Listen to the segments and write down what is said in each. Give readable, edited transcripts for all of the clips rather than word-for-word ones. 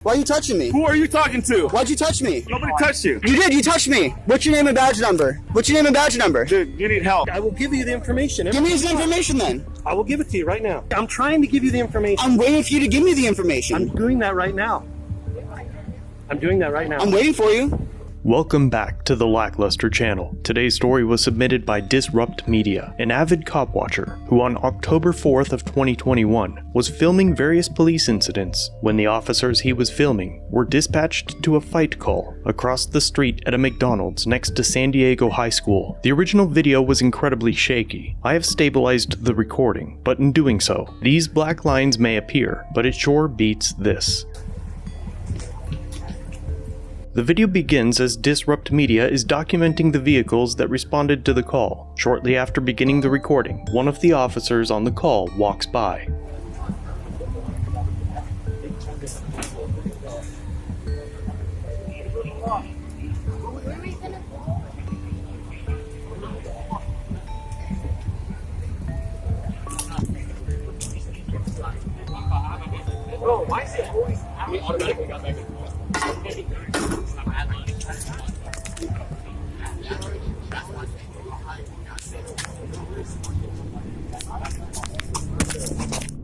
Why are you touching me? Who are you talking to? Why'd you touch me? Nobody touched you. You did, you touched me. What's your name and badge number? What's your name and badge number? Dude, you need help. I will give you the information. Give me his information then. I will give it to you right now. I'm trying to give you the information. I'm waiting for you to give me the information. I'm doing that right now. I'm doing that right now. I'm waiting for you. Welcome back to the Lackluster channel. Today's story was submitted by Disrupt Media, an avid cop watcher who on October 4th of 2021 was filming various police incidents when the officers he was filming were dispatched to a fight call across the street at a McDonald's next to San Diego High School. The original video was incredibly shaky. I have stabilized the recording, but in doing so, these black lines may appear, but it sure beats this. The video begins as Disrupt Media is documenting the vehicles that responded to the call. Shortly after beginning the recording, one of the officers on the call walks by.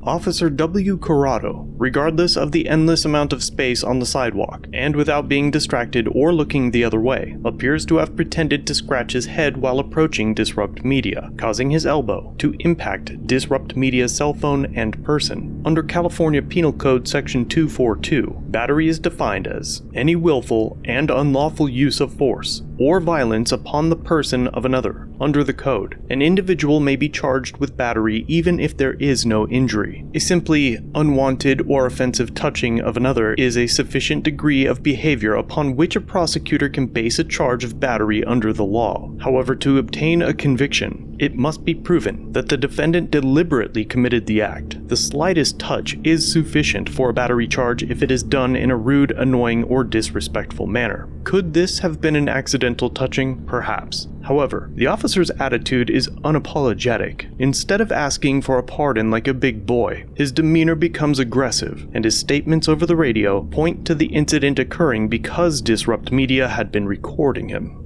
Officer W. Corrado, regardless of the endless amount of space on the sidewalk, and without being distracted or looking the other way, appears to have pretended to scratch his head while approaching Disrupt Media, causing his elbow to impact Disrupt Media's cell phone and person. Under California Penal Code Section 242, battery is defined as any willful and unlawful use of force or violence upon the person of another. Under the code, an individual may be charged with battery even if there is no injury. A simply unwanted or offensive touching of another is a sufficient degree of behavior upon which a prosecutor can base a charge of battery under the law. However, to obtain a conviction, it must be proven that the defendant deliberately committed the act. The slightest touch is sufficient for a battery charge if it is done in a rude, annoying, or disrespectful manner. Could this have been an accidental touching? Perhaps. However, the officer's attitude is unapologetic. Instead of asking for a pardon like a big boy, his demeanor becomes aggressive, and his statements over the radio point to the incident occurring because Disrupt Media had been recording him.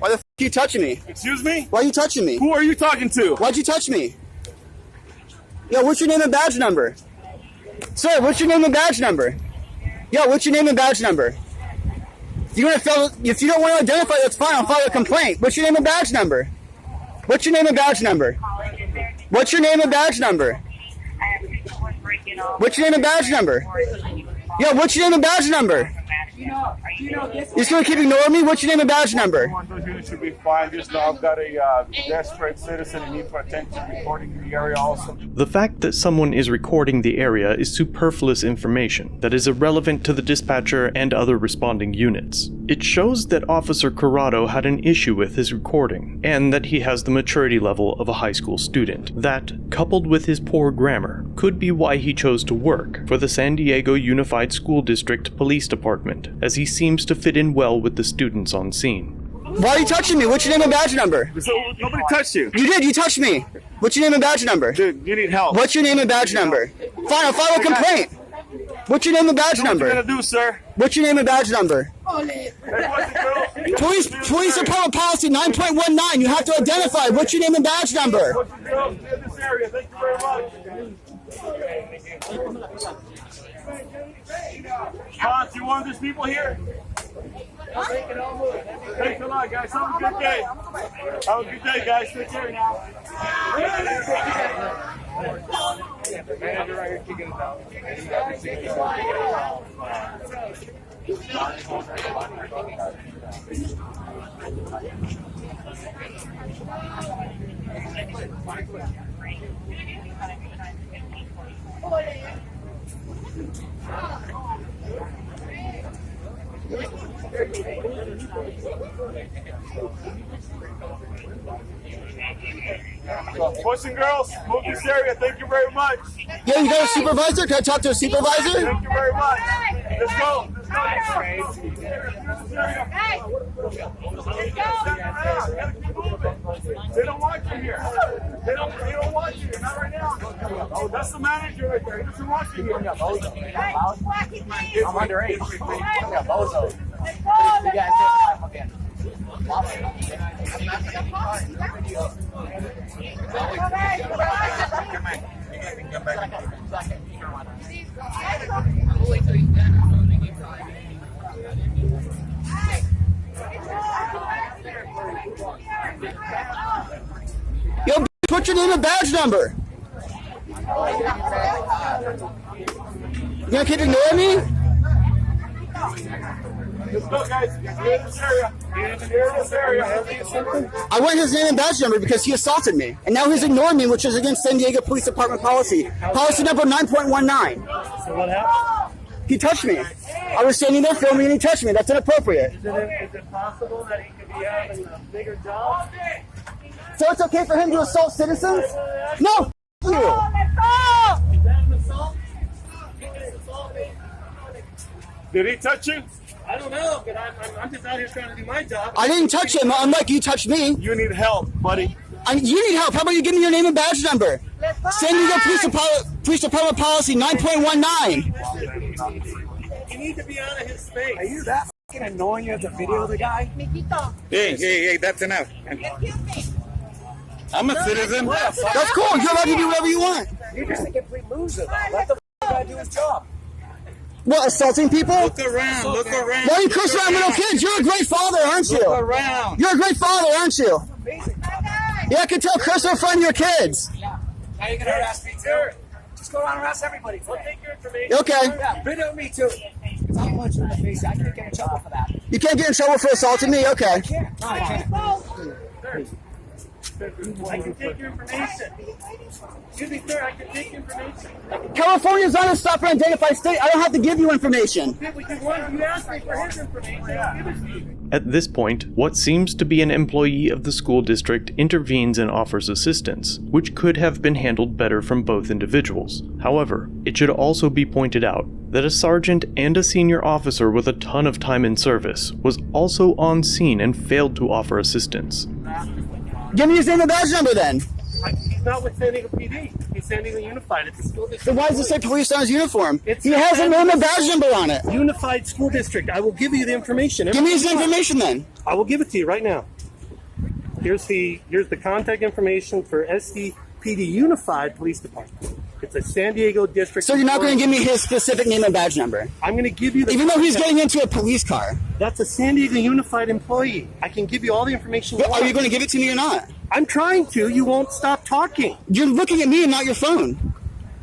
Why the f*** are you touching me? Excuse me? Why are you touching me? Who are you talking to? Why'd you touch me? Yo, what's your name and badge number? Sir, what's your name and badge number? Yo, what's your name and badge number? If you don't want to identify, that's fine. I'll file a complaint. What's your name and badge number? What's your name and badge number? What's your name and badge number? What's your name and badge number? Yo, what's your name and badge number? You're just gonna keep ignoring me? What's your name and badge number? You should be fine. Just know I've got a desperate citizen in need for attention recording in the area also. The fact that someone is recording the area is superfluous information that is irrelevant to the dispatcher and other responding units. It shows that Officer Corrado had an issue with his recording, and that he has the maturity level of a high school student. That, coupled with his poor grammar, could be why he chose to work for the San Diego Unified School District Police Department, as he seems to fit in well with the students on scene. Why are you touching me? What's your name and badge number? So, nobody touched you. You did, you touched me. What's your name and badge number? Dude, you need help. What's your name and badge number? Fine, I'll file a complaint. What's your name and badge number? What you gonna do, sir? What's your name and badge number? Hey, boys and girls. Police Department Policy 9.19. You have to identify. What's your name and badge number? Boys and girls in this area. Thank you very much. Hans, you one of these people here? Thanks a lot, guys. Have a good day. Have a good day, guys. Take care now. Boys and girls, move this area. Thank you very much. Yeah, you got a supervisor? Can I talk to a supervisor? Thank you very much. Let's go. They don't want you here. They don't want you here. Not right now. Oh, that's the manager right there. He doesn't want you here. I'm underage. Bozo. You guys again. Yo, what's your name and badge number? You gonna keep ignoring me? Let's go, guys. Get in this area. Get in this area. I want his name and badge number because he assaulted me. And now he's ignoring me, which is against San Diego Police Department policy. Policy number 9.19. So what happened? He touched me. I was standing there filming and he touched me. That's inappropriate. Is it possible that he could be having a bigger job? So it's okay for him to assault citizens? No, you. Is that an assault? Did he touch you? I don't know, but I'm just out here trying to do my job. I didn't touch him, unlike you touched me. You need help, buddy. You need help. How about you give me your name and badge number? San Diego Police Department policy 9.19. You need to be out of his space. Are you that fucking annoying? You have to video the guy? Hey, that's enough. I'm a citizen. That's cool. You're allowed to do whatever you want. You're just a complete loser, though. Let the guy do his job. What, assaulting people? Look around. Look around. Why are you cursing around little kids? You're a great father, aren't you? Look around. You're a great father, aren't you? Amazing. Yeah, I can tell cursing in front of your kids. Yeah. Now you're going to harass me, too. Just go around and harass everybody. We'll take your information. Okay. Yeah, video me, too. Because I'll punch you in the face. I can't get in trouble for that. You can't get in trouble for assaulting me? Okay. I can't. No, I can't. I can take your information. Excuse me, sir, I can take your information. California's not a stop and identify state. I don't have to give you information. You asked me for his information. I'll give it to you. At this point, what seems to be an employee of the school district intervenes and offers assistance, which could have been handled better from both individuals. However, it should also be pointed out that a sergeant and a senior officer with a ton of time in service was also on scene and failed to offer assistance. Give me his name and badge number then. He's not with San Diego PD. He's San Diego Unified. It's a school district. Then why does it say police on his uniform? It's He has a name and badge number on it. Unified School District. I will give you the information. Give me his information then. I will give it to you right now. Here's the contact information for SDPD Unified Police Department. It's a San Diego district. So you're not going to give me his specific name and badge number? I'm going to give you the. Even though he's getting into a police car. That's a San Diego Unified employee. I can give you all the information. But are you going to give it to me or not? I'm trying to. You won't stop talking. You're looking at me and not your phone.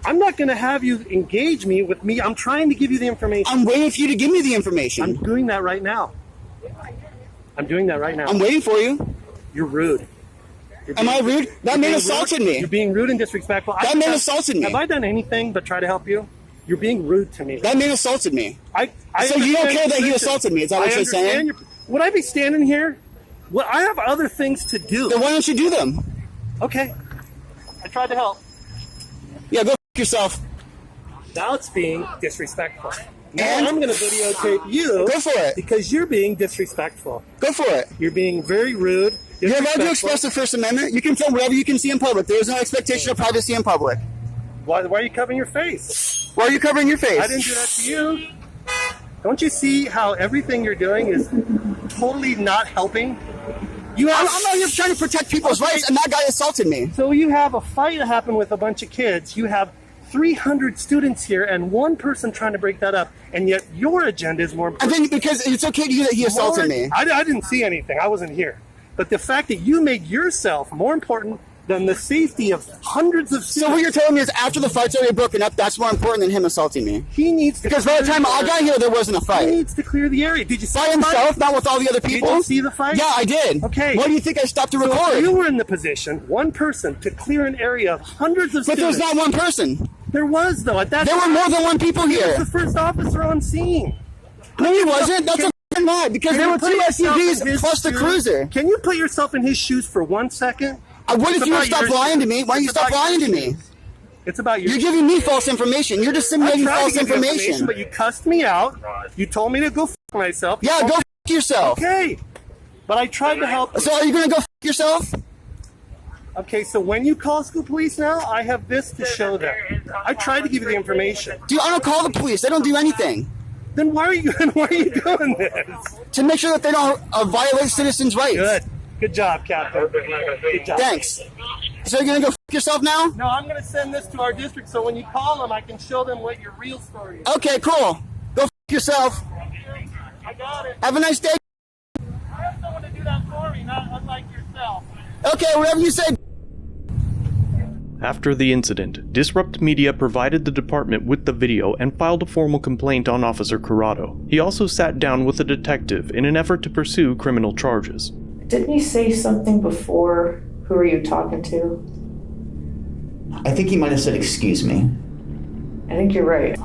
I'm not going to have you engage me with me. I'm trying to give you the information. I'm waiting for you to give me the information. I'm doing that right now. I'm doing that right now. I'm waiting for you. You're rude. Am I rude? That man assaulted me. You're being rude and disrespectful. That man assaulted me. Have I done anything but try to help you? You're being rude to me. That man assaulted me. So you don't understand care that he your assaulted me? Is that what you're saying? Would I be standing here? Well, I have other things to do. Then why don't you do them? Okay. I tried to help. Yeah, go f*** yourself. Now it's being disrespectful. Now And? I'm going to videotape you. Go for it. Because you're being disrespectful. Go for it. You're being very rude. You're allowed to express the First Amendment. You can film whatever you can see in public. There is no expectation of privacy in public. Why are you covering your face? Why are you covering your face? I didn't do that to you. Don't you see how everything you're doing is totally not helping? I'm out here trying to protect people's rights, and that guy assaulted me. So you have a fight that happened with a bunch of kids. You have 300 students here and one person trying to break that up, and yet your agenda is more important. I think because it's okay to you that he assaulted me. I didn't see anything. I wasn't here. But the fact that you made yourself more important than the safety of hundreds of students. So what you're telling me is after the fight's already broken up, that's more important than him assaulting me? He needs to. Because by the time I got here, there wasn't a fight. He needs to clear the area. Did you see By the himself, fight? not with all the other people? Did you see the fight? Yeah, I did. Okay. Why do you think I stopped to So record? if you were in the position, one person, to clear an area of hundreds of But students. there's not one person. There was, though. At that There were time, more than one people he was here. the first officer on scene. No, he wasn't. That's a f***ing lie. Because there were two SUVs plus the cruiser. Can you put yourself in his shoes for 1 second? What if It's you about stop your lying to shoes. me? Why don't you It's stop about lying your to me? shoes. It's about your. You're giving me false information. You're I disseminating tried to false give you information. but you cussed me out. You told me to go f myself. Yeah, go f yourself. Okay, but I tried to help. So are you gonna go f yourself? Okay, so when you call school police now, I have this to show them. I tried to give you the information. Dude, I don't call the police. They don't do anything. Then why are you doing this? To make sure that they don't violate citizens' rights. Good job, Captain. Good job. Thanks. So you're gonna go f yourself now? No, I'm gonna send this to our district so when you call them, I can show them what your real story is. Okay, cool. Go f yourself. I got it. Have a nice day. I have someone to do that for me, not unlike yourself. Okay, whatever you say. After the incident, Disrupt Media provided the department with the video and filed a formal complaint on Officer Corrado. He also sat down with a detective in an effort to pursue criminal charges. Didn't you say something before? Who are you talking to? I think he might have said, excuse me. I think you're right.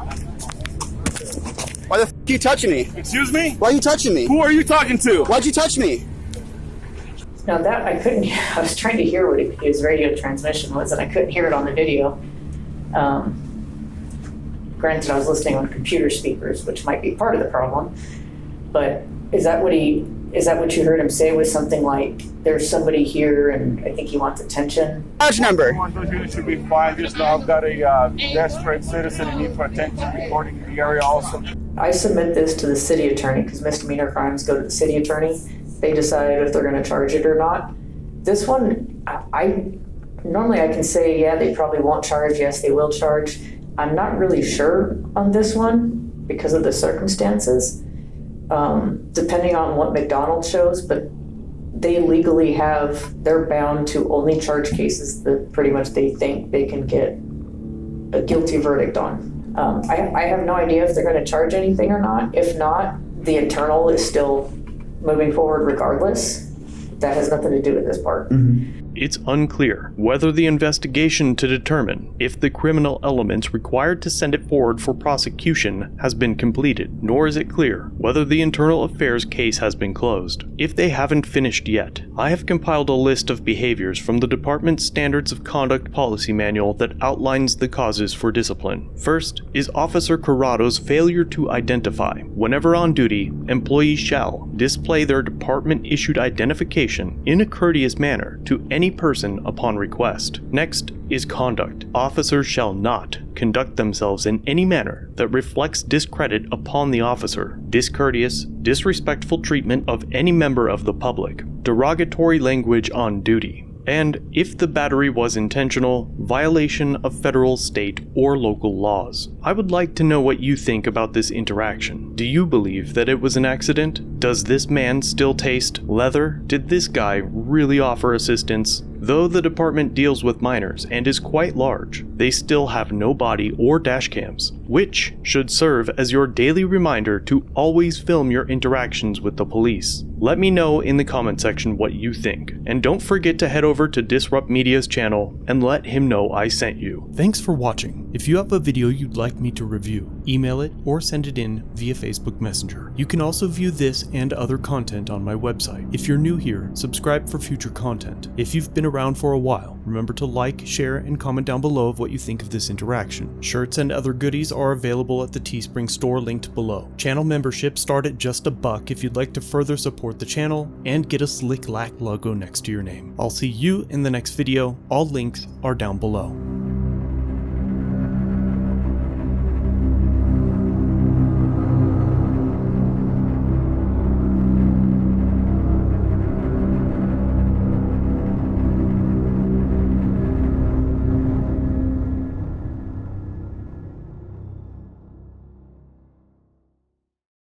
Why the f are you touching me? Excuse me? Why are you touching me? Who are you talking to? Why'd you touch me? Now that I couldn't, I was trying to hear what his radio transmission was and I couldn't hear it on the video. Granted, I was listening on computer speakers, which might be part of the problem, but is that what you heard him say? Was something like, there's somebody here and I think he wants attention? Badge number. Those units should be fine. Just know I've got a desperate citizen in need for attention reporting in the area also. I submit this to the city attorney because misdemeanor crimes go to the city attorney. They decide if they're going to charge it or not. This one, normally I can say, yeah, they probably won't charge. Yes, they will charge. I'm not really sure on this one because of the circumstances, depending on what McDonald's shows, but they legally they're bound to only charge cases that pretty much they think they can get a guilty verdict on. I have no idea if they're going to charge anything or not. If not, the internal is still moving forward regardless. That has nothing to do with this part. It's unclear whether the investigation to determine if the criminal elements required to send it forward for prosecution has been completed, nor is it clear whether the internal affairs case has been closed. If they haven't finished yet, I have compiled a list of behaviors from the Department's Standards of Conduct Policy Manual that outlines the causes for discipline. First is Officer Corrado's failure to identify. Whenever on duty, employees shall display their department-issued identification in a courteous manner to any person upon request. Next is conduct. Officers shall not conduct themselves in any manner that reflects discredit upon the officer, discourteous, disrespectful treatment of any member of the public, derogatory language on duty, and, if the battery was intentional, violation of federal, state, or local laws. I would like to know what you think about this interaction. Do you believe that it was an accident? Does this man still taste leather? Did this guy really offer assistance? Though the department deals with minors and is quite large, they still have no body or dash cams, which should serve as your daily reminder to always film your interactions with the police. Let me know in the comment section what you think, and don't forget to head over to Disrupt Media's channel and let him know I sent you. Thanks for watching. If you have a video you'd like me to review, email it or send it in via Facebook Messenger. You can also view this and other content on my website. If you're new here, subscribe for future content. If you've been around for a while, remember to like, share, and comment down below of what you think of this interaction. Shirts and other goodies are available at the Teespring store linked below. Channel memberships start at just $1 if you'd like to further support the channel and get a slick lack logo next to your name. I'll see you in the next video. All links are down below.